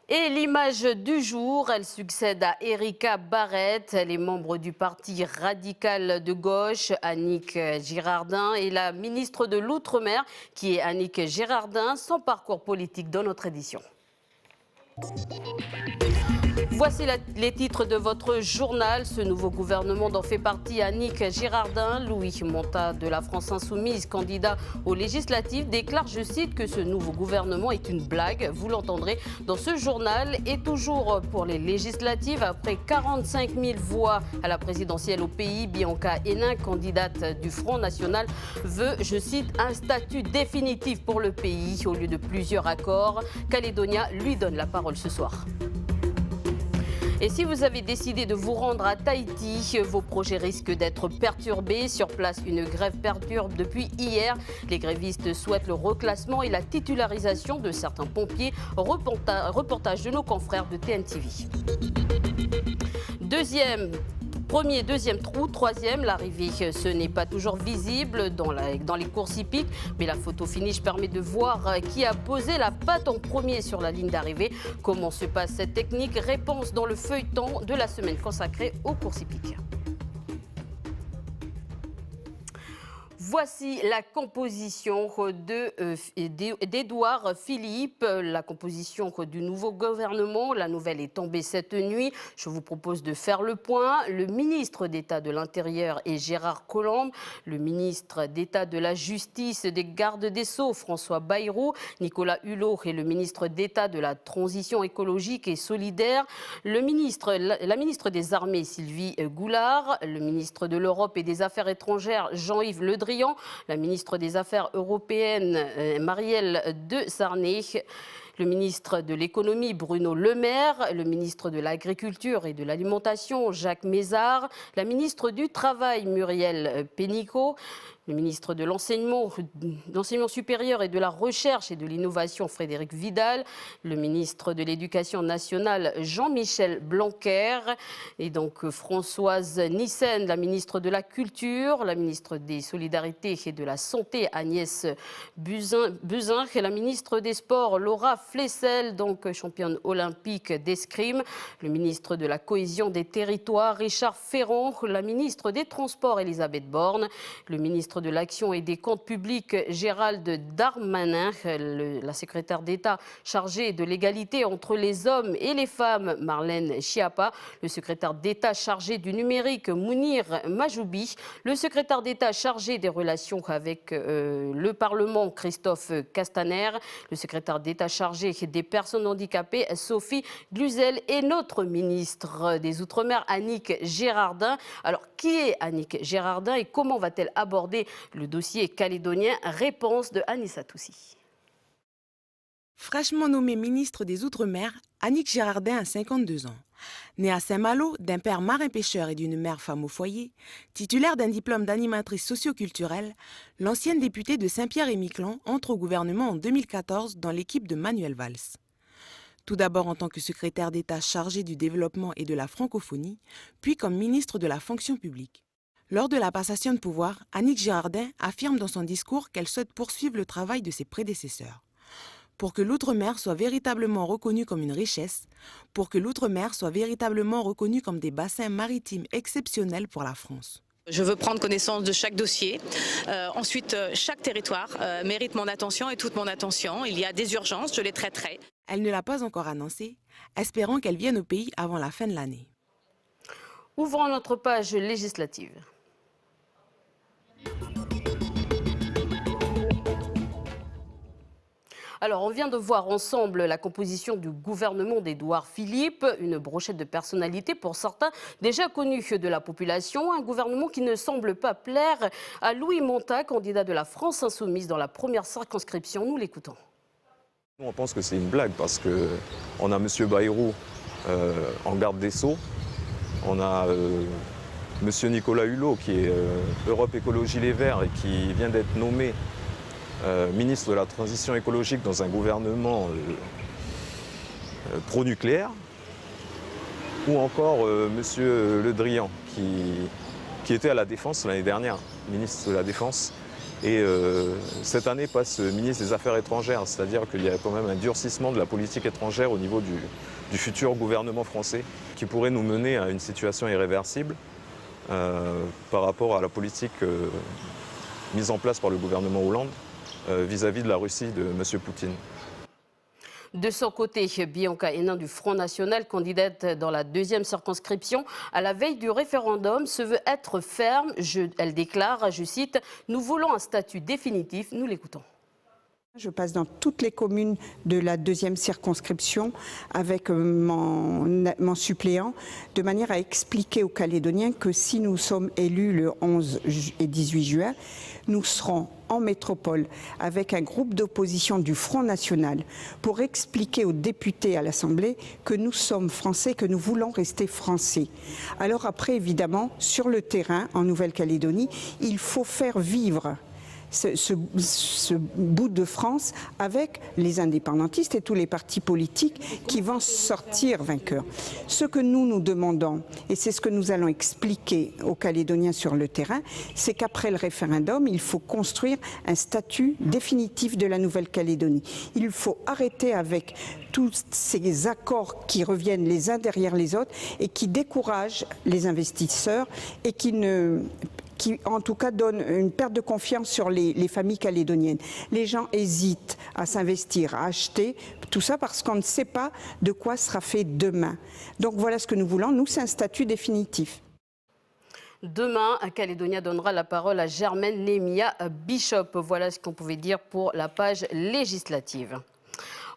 Et l'image du jour, elle succède à Erika Barrett. Elle est membre du parti radical de gauche, Annick Girardin, et la ministre de l'Outre-mer, qui est Annick Girardin, son parcours politique dans notre édition. Voici les titres de votre journal. Ce nouveau gouvernement dont fait partie Annick Girardin. Louis Monta de la France Insoumise, candidat aux législatives, déclare, je cite, que ce nouveau gouvernement est une blague. Vous l'entendrez dans ce journal. Et toujours pour les législatives, après 45 000 voix à la présidentielle au pays, Bianca Hénin, candidate du Front National, veut, je cite, un statut définitif pour le pays au lieu de plusieurs accords. Calédonia lui donne la parole ce soir. Et si vous avez décidé de vous rendre à Tahiti, vos projets risquent d'être perturbés. Sur place, une grève perdure depuis hier. Les grévistes souhaitent le reclassement et la titularisation de certains pompiers. Reportage de nos confrères de TNTV. Premier, deuxième trou, troisième, l'arrivée, ce n'est pas toujours visible dans les courses hippiques, mais la photo finish permet de voir qui a posé la patte en premier sur la ligne d'arrivée. Comment se passe cette technique? Réponse dans le feuilleton de la semaine consacrée aux courses hippiques. Voici la composition d'Édouard Philippe, la composition du nouveau gouvernement. La nouvelle est tombée cette nuit. Je vous propose de faire le point. Le ministre d'État de l'Intérieur est Gérard Collomb. Le ministre d'État de la Justice et des Gardes des Sceaux, François Bayrou. Nicolas Hulot est le ministre d'État de la Transition écologique et solidaire. La ministre des Armées, Sylvie Goulard. Le ministre de l'Europe et des Affaires étrangères, Jean-Yves Le Drian. La ministre des Affaires européennes, Marielle de Sarney. Le ministre de l'Économie, Bruno Le Maire, le ministre de l'Agriculture et de l'Alimentation, Jacques Mézard, la ministre du Travail, Muriel Pénicaud, le ministre de l'Enseignement supérieur et de la Recherche et de l'Innovation, Frédérique Vidal, le ministre de l'Éducation nationale, Jean-Michel Blanquer, et donc Françoise Nyssen, la ministre de la Culture, la ministre des Solidarités et de la Santé, Agnès Buzyn, et la ministre des Sports, Laura Flessel, donc championne olympique d'escrime, le ministre de la Cohésion des Territoires, Richard Ferrand, la ministre des Transports, Elisabeth Borne, le ministre de l'Action et des Comptes publics, Gérald Darmanin, la secrétaire d'État chargée de l'égalité entre les hommes et les femmes, Marlène Schiappa, le secrétaire d'État chargé du numérique, Mounir Majoubi, le secrétaire d'État chargé des relations avec le Parlement, Christophe Castaner, le secrétaire d'État chargé des personnes handicapées, Sophie Cluzel, et notre ministre des Outre-mer, Annick Girardin. Alors, qui est Annick Girardin et comment va-t-elle aborder le dossier calédonien? Réponse de Anissa Toussi. Fraîchement nommée ministre des Outre-mer, Annick Girardin a 52 ans. Née à Saint-Malo, d'un père marin-pêcheur et d'une mère femme au foyer, titulaire d'un diplôme d'animatrice socioculturelle, l'ancienne députée de Saint-Pierre-et-Miquelon entre au gouvernement en 2014 dans l'équipe de Manuel Valls. Tout d'abord en tant que secrétaire d'État chargée du développement et de la francophonie, puis comme ministre de la fonction publique. Lors de la passation de pouvoir, Annick Girardin affirme dans son discours qu'elle souhaite poursuivre le travail de ses prédécesseurs. Pour que l'outre-mer soit véritablement reconnu comme une richesse, pour que l'outre-mer soit véritablement reconnu comme des bassins maritimes exceptionnels pour la France. Je veux prendre connaissance de chaque dossier. Ensuite, chaque territoire mérite mon attention et toute mon attention. Il y a des urgences, je les traiterai. Elle ne l'a pas encore annoncé, espérant qu'elle vienne au pays avant la fin de l'année. Ouvrons notre page législative. Alors, on vient de voir ensemble la composition du gouvernement d'Édouard Philippe, une brochette de personnalités pour certains déjà connus de la population, un gouvernement qui ne semble pas plaire à Louis Monta, candidat de la France Insoumise dans la première circonscription. Nous l'écoutons. On pense que c'est une blague parce qu'on a M. Bayrou en garde des Sceaux, on a M. Nicolas Hulot qui est Europe Écologie Les Verts et qui vient d'être nommé ministre de la Transition écologique dans un gouvernement pro-nucléaire, ou encore M. Le Drian qui était à la Défense l'année dernière, ministre de la Défense, Et cette année passe ministre des Affaires étrangères, c'est-à-dire qu'il y a quand même un durcissement de la politique étrangère au niveau du futur gouvernement français qui pourrait nous mener à une situation irréversible par rapport à la politique mise en place par le gouvernement Hollande vis-à-vis de la Russie de M. Poutine. De son côté, Bianca Henin du Front National, candidate dans la 2e circonscription, à la veille du référendum, se veut être ferme. Elle déclare, je cite, « Nous voulons un statut définitif ». Nous l'écoutons. Je passe dans toutes les communes de la 2e circonscription avec mon suppléant, de manière à expliquer aux Calédoniens que si nous sommes élus le 11 et 18 juin, nous serons en métropole avec un groupe d'opposition du Front National pour expliquer aux députés à l'Assemblée que nous sommes français, que nous voulons rester français. Alors après, évidemment, sur le terrain, en Nouvelle-Calédonie, il faut faire vivre ce bout de France avec les indépendantistes et tous les partis politiques qui vont sortir vainqueurs. Ce que nous demandons, et c'est ce que nous allons expliquer aux Calédoniens sur le terrain, c'est qu'après le référendum, il faut construire un statut définitif de la Nouvelle-Calédonie. Il faut arrêter avec tous ces accords qui reviennent les uns derrière les autres et qui découragent les investisseurs et qui en tout cas donne une perte de confiance sur les familles calédoniennes. Les gens hésitent à s'investir, à acheter, tout ça parce qu'on ne sait pas de quoi sera fait demain. Donc voilà ce que nous voulons, nous c'est un statut définitif. Demain, Calédonia donnera la parole à Germaine Lemia Bishop. Voilà ce qu'on pouvait dire pour la page législative.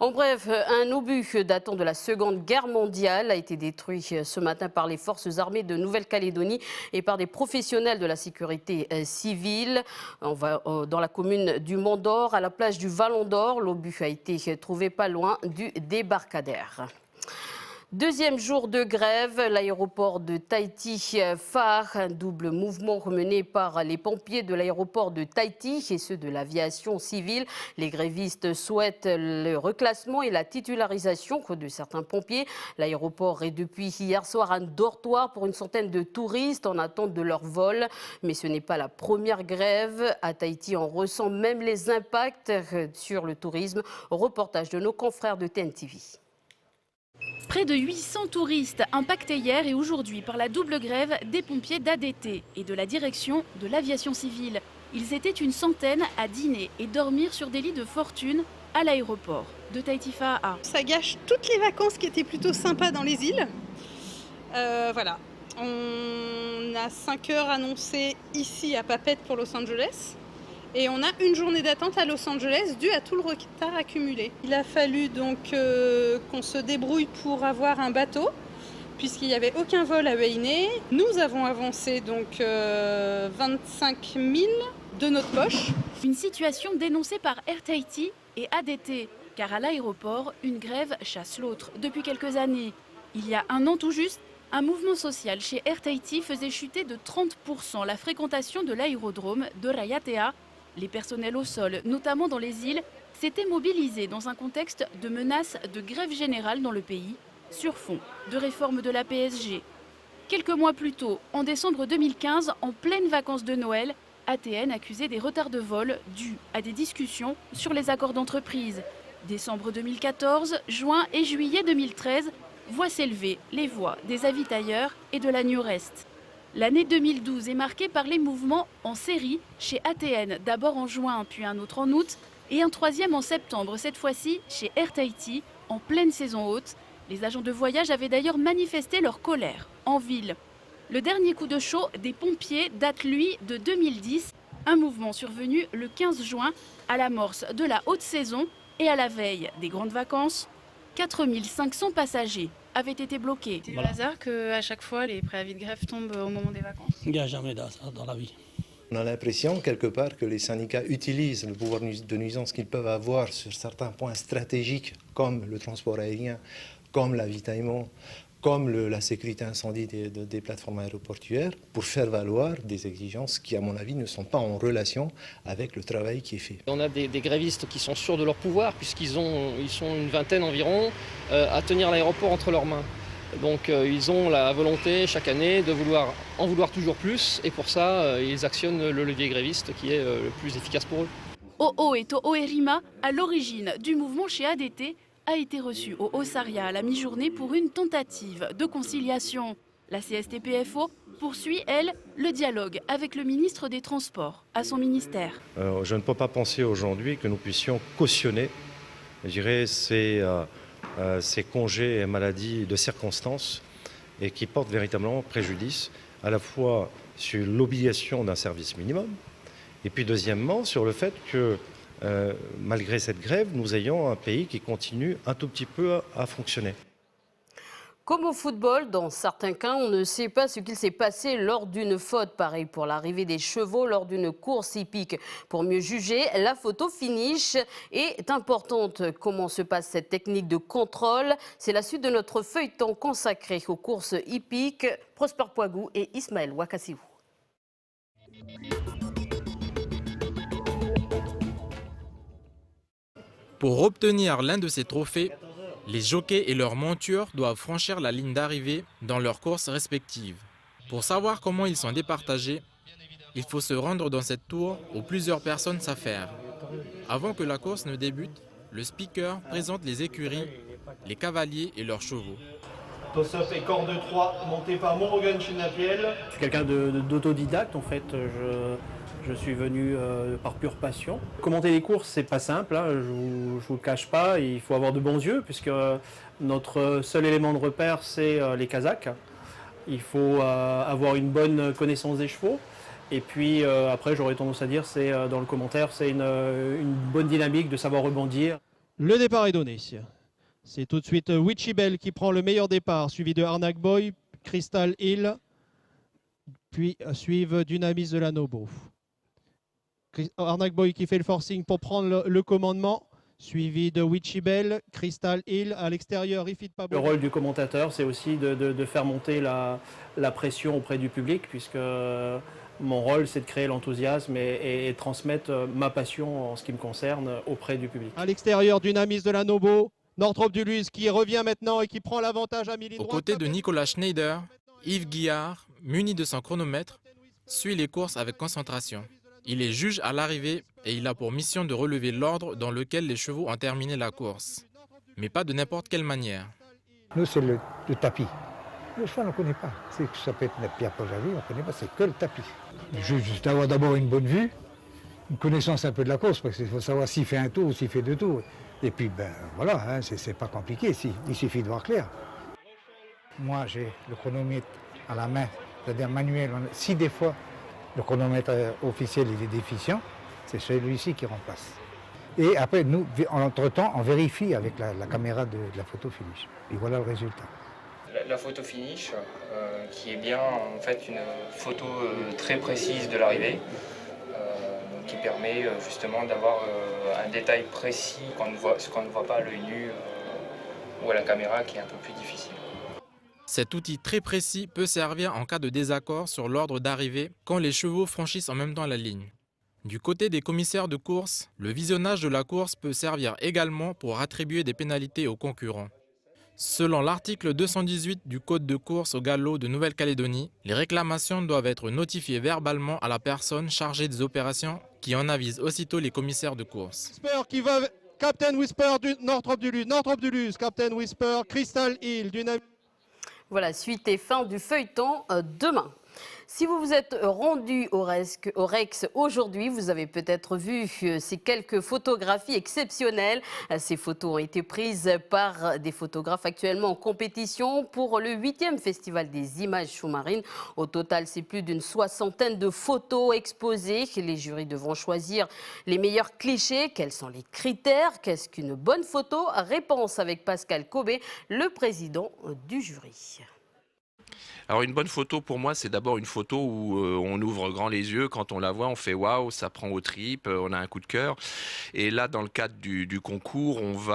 En bref, un obus datant de la Seconde Guerre mondiale a été détruit ce matin par les forces armées de Nouvelle-Calédonie et par des professionnels de la sécurité civile. On va dans la commune du Mont-d'Or, à la plage du Vallon d'Or. L'obus a été trouvé pas loin du débarcadère. Deuxième jour de grève, l'aéroport de Tahiti phare, un double mouvement mené par les pompiers de l'aéroport de Tahiti et ceux de l'aviation civile. Les grévistes souhaitent le reclassement et la titularisation de certains pompiers. L'aéroport est depuis hier soir un dortoir pour une centaine de touristes en attente de leur vol. Mais ce n'est pas la première grève. À Tahiti, on ressent même les impacts sur le tourisme. Reportage de nos confrères de TNTV. Près de 800 touristes impactés hier et aujourd'hui par la double grève des pompiers d'ADT et de la direction de l'aviation civile. Ils étaient une centaine à dîner et dormir sur des lits de fortune à l'aéroport de Tahiti Fa'a. Ça gâche toutes les vacances qui étaient plutôt sympas dans les îles. Voilà, on a 5 heures annoncées ici à Papeete pour Los Angeles. Et on a une journée d'attente à Los Angeles due à tout le retard accumulé. Il a fallu donc qu'on se débrouille pour avoir un bateau, puisqu'il n'y avait aucun vol à Wainé. Nous avons avancé donc 25 000 de notre poche. Une situation dénoncée par Air Tahiti et ADT, car à l'aéroport, une grève chasse l'autre depuis quelques années. Il y a un an tout juste, un mouvement social chez Air Tahiti faisait chuter de 30% la fréquentation de l'aérodrome de Raiatea. Les personnels au sol, notamment dans les îles, s'étaient mobilisés dans un contexte de menace de grève générale dans le pays, sur fond de réforme de la PSG. Quelques mois plus tôt, en décembre 2015, en pleine vacances de Noël, ATN accusait des retards de vol dus à des discussions sur les accords d'entreprise. Décembre 2014, juin et juillet 2013 voient s'élever les voix des avitailleurs et de la New Rest. L'année 2012 est marquée par les mouvements en série chez ATN, d'abord en juin puis un autre en août et un troisième en septembre, cette fois-ci chez Air Tahiti, en pleine saison haute. Les agents de voyage avaient d'ailleurs manifesté leur colère en ville. Le dernier coup de chaud des pompiers date, lui, de 2010, un mouvement survenu le 15 juin à l'amorce de la haute saison et à la veille des grandes vacances. 4500 passagers avaient été bloqués. C'est le hasard qu'à chaque fois les préavis de grève tombent au moment des vacances. Il n'y a jamais ça dans la vie. On a l'impression quelque part que les syndicats utilisent le pouvoir de nuisance qu'ils peuvent avoir sur certains points stratégiques comme le transport aérien, comme l'avitaillement, comme la sécurité incendie des plateformes aéroportuaires pour faire valoir des exigences qui, à mon avis, ne sont pas en relation avec le travail qui est fait. On a des grévistes qui sont sûrs de leur pouvoir puisqu'ils sont une vingtaine environ à tenir l'aéroport entre leurs mains. Donc ils ont la volonté chaque année de en vouloir toujours plus et pour ça ils actionnent le levier gréviste qui est le plus efficace pour eux. O'o et To'o Erima, à l'origine du mouvement chez ADT, a été reçu au Haut-Saria à la mi-journée pour une tentative de conciliation. La CSTPFO poursuit, elle, le dialogue avec le ministre des Transports à son ministère. Je ne peux pas penser aujourd'hui que nous puissions cautionner, je dirais, ces congés et maladies de circonstances et qui portent véritablement préjudice à la fois sur l'obligation d'un service minimum et puis deuxièmement sur le fait que malgré cette grève, nous ayons un pays qui continue un tout petit peu à fonctionner. Comme au football, dans certains cas, on ne sait pas ce qu'il s'est passé lors d'une faute. Pareil pour l'arrivée des chevaux lors d'une course hippique. Pour mieux juger, la photo finish est importante. Comment se passe cette technique de contrôle? C'est la suite de notre feuilleton consacré aux courses hippiques. Prosper Poigou et Ismaël Wakassiou. Pour obtenir l'un de ces trophées, les jockeys et leurs montures doivent franchir la ligne d'arrivée dans leurs courses respectives. Pour savoir comment ils sont départagés, il faut se rendre dans cette tour où plusieurs personnes s'affairent. Avant que la course ne débute, le speaker présente les écuries, les cavaliers et leurs chevaux. Toss-up et corde 3 monté par Morgan Chinapiel. Je suis quelqu'un d'autodidacte en fait. Je suis venu par pure passion. Commenter les courses, c'est pas simple, hein, je vous le cache pas. Il faut avoir de bons yeux puisque notre seul élément de repère, c'est les Kazakhs. Il faut avoir une bonne connaissance des chevaux. Et puis après, j'aurais tendance à dire, c'est dans le commentaire, c'est une bonne dynamique de savoir rebondir. Le départ est donné. C'est tout de suite Witchibel qui prend le meilleur départ, suivi de Arnak Boy, Crystal Hill, puis suivent Dynamis de la Nobo. Arnak Boy qui fait le forcing pour prendre le commandement, suivi de Witchibel, Crystal Hill à l'extérieur, Ifit Pablo. Le rôle du commentateur, c'est aussi de faire monter la pression auprès du public, puisque mon rôle, c'est de créer l'enthousiasme et transmettre ma passion en ce qui me concerne auprès du public. À l'extérieur, Dynamis de la Nobo, Northrop Duluth qui revient maintenant et qui prend l'avantage à mi-ligne droite. Aux côtés de Nicolas Schneider, Yves Guillard, muni de son chronomètre, suit les courses avec concentration. Il est juge à l'arrivée et il a pour mission de relever l'ordre dans lequel les chevaux ont terminé la course. Mais pas de n'importe quelle manière. Nous, c'est le tapis. Le cheval, on ne connaît pas. Ça peut être une pierre Pojavie, on ne connaît pas, c'est que le tapis. Juste avoir d'abord une bonne vue, une connaissance un peu de la course, parce qu'il faut savoir s'il fait un tour ou s'il fait deux tours. Et puis, ben voilà, hein, c'est pas compliqué, il suffit de voir clair. Moi, j'ai le chronomètre à la main, c'est-à-dire manuel. Si des fois, le chronomètre officiel il est déficient, c'est celui-ci qui remplace. Et après, nous, entre-temps, on vérifie avec la caméra de la photo finish. Et voilà le résultat. La photo finish, qui est bien en fait une photo très précise de l'arrivée, qui permet justement d'avoir un détail précis ce qu'on ne voit pas à l'œil nu ou à la caméra, qui est un peu plus difficile. Cet outil très précis peut servir en cas de désaccord sur l'ordre d'arrivée quand les chevaux franchissent en même temps la ligne. Du côté des commissaires de course, le visionnage de la course peut servir également pour attribuer des pénalités aux concurrents. Selon l'article 218 du Code de course au galop de Nouvelle-Calédonie, les réclamations doivent être notifiées verbalement à la personne chargée des opérations qui en avise aussitôt les commissaires de course. Whisper qui va, Captain Whisper, Northrop Duluth, Captain Whisper, Crystal Hill, Dynamic. Voilà, suite et fin du feuilleton demain. Si vous vous êtes rendu au Rex aujourd'hui, vous avez peut-être vu ces quelques photographies exceptionnelles. Ces photos ont été prises par des photographes actuellement en compétition pour le 8e Festival des images sous-marines. Au total, c'est plus d'une soixantaine de photos exposées. Les jurys devront choisir les meilleurs clichés. Quels sont les critères? Qu'est-ce qu'une bonne photo? Réponse avec Pascal Cobé, le président du jury. Alors une bonne photo pour moi, c'est d'abord une photo où on ouvre grand les yeux. Quand on la voit, on fait waouh, ça prend aux tripes, on a un coup de cœur. Et là, dans le cadre du concours, on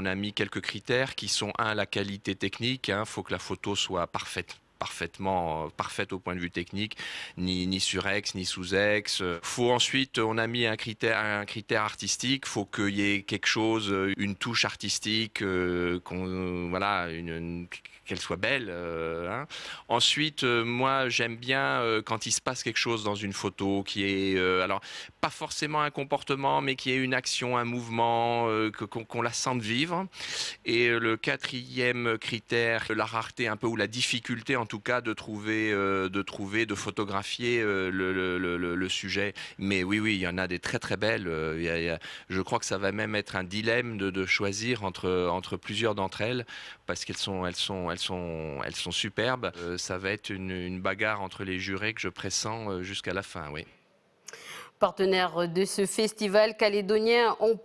a mis quelques critères qui sont la qualité technique. Faut que la photo soit parfaite. parfaite au point de vue technique, ni surex, ni sous-ex. Faut ensuite, on a mis un critère artistique, faut qu'il y ait quelque chose, une touche artistique, qu'elle soit belle. Hein. Ensuite, moi, j'aime bien quand il se passe quelque chose dans une photo qui est, alors pas forcément un comportement, mais qui est une action, un mouvement, qu'on la sente vivre. Et le quatrième critère, la rareté un peu, ou la difficulté en tout cas de photographier le sujet. Mais oui, il y en a des très très belles. Je crois que ça va même être un dilemme de choisir entre plusieurs d'entre elles, parce qu'elles sont superbes. Ça va être une bagarre entre les jurés que je pressens jusqu'à la fin, oui. Partenaire de ce festival calédonien, on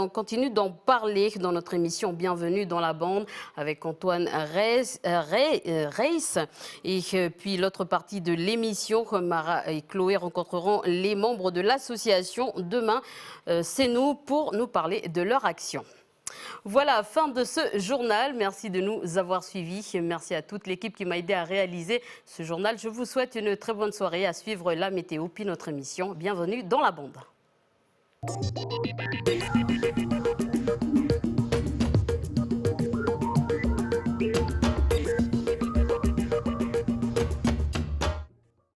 continue d'en parler dans notre émission Bienvenue dans la bande avec Antoine Reiss. Et puis l'autre partie de l'émission, Mara et Chloé rencontreront les membres de l'association Demain, c'est nous, pour nous parler de leur action. Voilà, fin de ce journal. Merci de nous avoir suivis. Merci à toute l'équipe qui m'a aidé à réaliser ce journal. Je vous souhaite une très bonne soirée. À suivre la météo, puis notre émission. Bienvenue dans la bande.